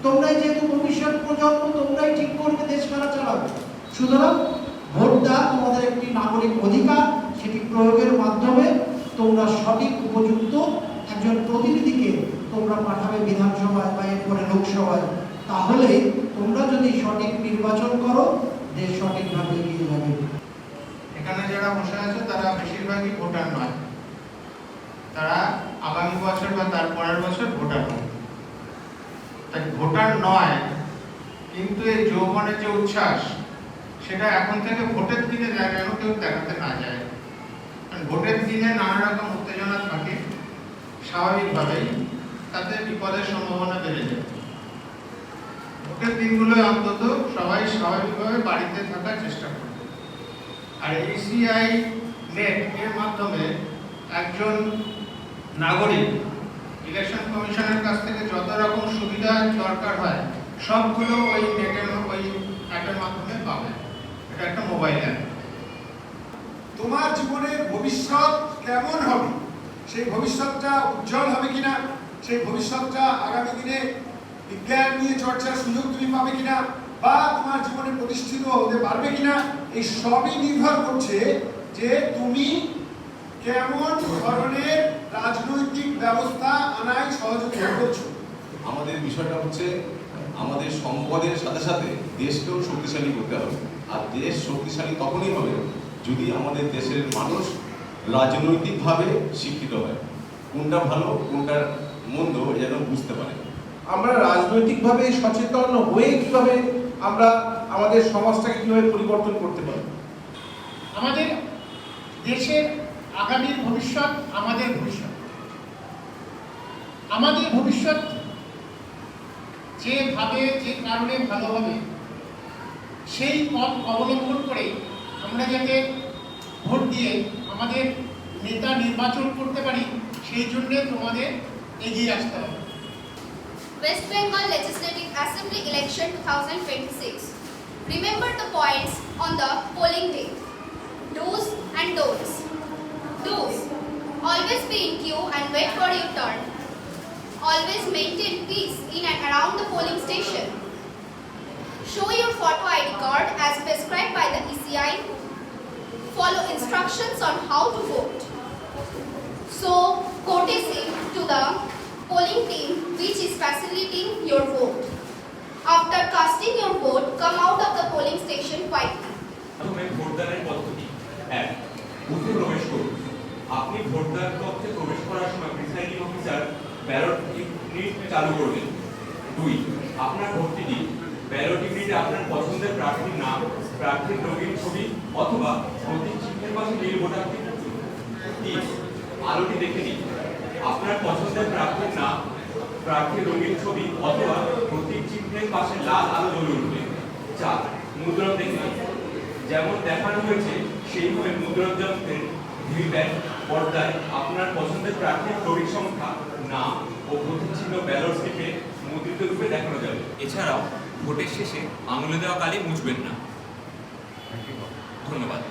তোমরাই যেহেতু ভবিষ্যৎ প্রজন্ম, তোমরাই ঠিক করবে দেশ কারা চালাবে। সুতরাং ভোট দেওয়া তোমাদের একটি নাগরিক অধিকার, সেটি প্রয়োগের মাধ্যমে তোমরা সঠিক উপযুক্ত একজন প্রতিনিধিকে তোমরা পাঠাবে বিধানসভায় বা এরপরে লোকসভায়। তাহলে তোমরা যদি সঠিক নির্বাচন করো, দেশ সঠিকভাবে এগিয়ে যাবে। এখানে যারা বসে আছে তারা বেশিরভাগই ভোটার নয়, তারা আগামী বছর বা তার পরের বছর ভোটার হবে। তাই ভোটার নয়, কিন্তু এই যৌবনের যে উচ্ছ্বাস, সেটা এখন থেকে ভোটের দিনে যায় যেন কেউ দেখাতে না যায়। কারণ ভোটের দিনে নানা রকম উত্তেজনা থাকে, স্বাভাবিকভাবেই তাতে বিপদের সম্ভাবনা বেড়ে যায়। ভোটের দিনগুলো অন্তত সবাই স্বাভাবিকভাবে বাড়িতে থাকার চেষ্টা করবে। আর ইসিআই নেট এর মাধ্যমে একজন নাগরিক ইলেকশন কমিশনের কাছ থেকে যত রকম সুবিধা দরকার হয় সবগুলো ওই নেটের ওই অ্যাপের মাধ্যমে পাবে। এটা একটা মোবাইল অ্যাপ। তোমার জীবনের ভবিষ্যৎ কেমন হবে, সেই ভবিষ্যৎটা উজ্জ্বল হবে কিনা, সেই ভবিষ্যৎটা আগামী দিনে বিজ্ঞান নিয়ে চর্চার সুযোগ তুমি পাবে কিনা, বা তোমার জীবনে প্রতিষ্ঠিত হতে পারবে কিনা, এই সবই নির্ভর করছে যে তুমি কেমন ধরনের রাজনৈতিক ব্যবস্থা আনায় সহযোগিতা করছো। আমাদের বিষয়টা হচ্ছে আমাদের সম্পদের সাথে সাথে দেশকেও শক্তিশালী করতে হবে। আর দেশ শক্তিশালী তখনই হবে যদি আমাদের দেশের মানুষ রাজনৈতিকভাবে শিক্ষিত হয়, কোনটা ভালো কোনটা মন্দ যেন বুঝতে পারে। আমরা রাজনৈতিকভাবে সচেতন হয়ে কিভাবে আমরা আমাদের সমাজটাকে কিভাবে পরিবর্তন করতে পারি। আমাদের দেশের আগামীর ভবিষ্যৎ আমাদের ভবিষ্যৎ। আমাদের ভবিষ্যৎ যেভাবে যে কারণে ভালো হবে সেই পথ অবলম্বন করে আমরা যাতে ভোট দিয়ে আমাদের নেতা নির্বাচন করতে পারি, সেই জন্য তোমাদের এগিয়ে আসতে হবে। West Bengal Legislative Assembly Election 2026. Remember the points on the polling day. Do's and don'ts. Do's: always be in queue and wait for your turn. Always maintain peace in and around the polling station. Show your photo ID card as prescribed by the ECI. Follow instructions on how to vote. So, courtesy to the polling team which is facilitating your vote. After casting your vote, come out of the polling station quietly. প্রথমে ভোটদানের পদ্ধতি 1. বুথে প্রবেশ করুন। আপনি ভোটদান কক্ষে প্রবেশ করার সময় প্রিসাইডিং অফিসার ব্যালট ইউনিট চালু করবেন। 2. আপনার ভোটটি দিন। ব্যালট ইউনিটে আপনার পছন্দের প্রার্থীর নাম, প্রার্থীর রঙিন ছবি অথবা প্রতীক চিহ্নের পাশে নীল বোতামটি টিপুন। 3. আলোটি দেখে নিন। আপনার পছন্দের প্রার্থীর নাম, প্রার্থীর রঙিন ছবি অথবা প্রতীক চিহ্নের পাশে লাল আলো জ্বলে উঠবে। 4. মুদ্রণ দেখে নিন। যেমন দেখানো হয়েছে সেইভাবে মুদ্রণ যন্ত্রের ভিভিপ্যাট পর্দায় আপনার পছন্দের প্রার্থীর প্রতীক সংখ্যা, নাম ও প্রতীক চিহ্ন ব্যালট স্লিপে মুদ্রিত রূপে দেখানো যাবে। এছাড়াও ভোটের শেষে আঙুলে দেওয়া কালি মুছবেন না। ধন্যবাদ।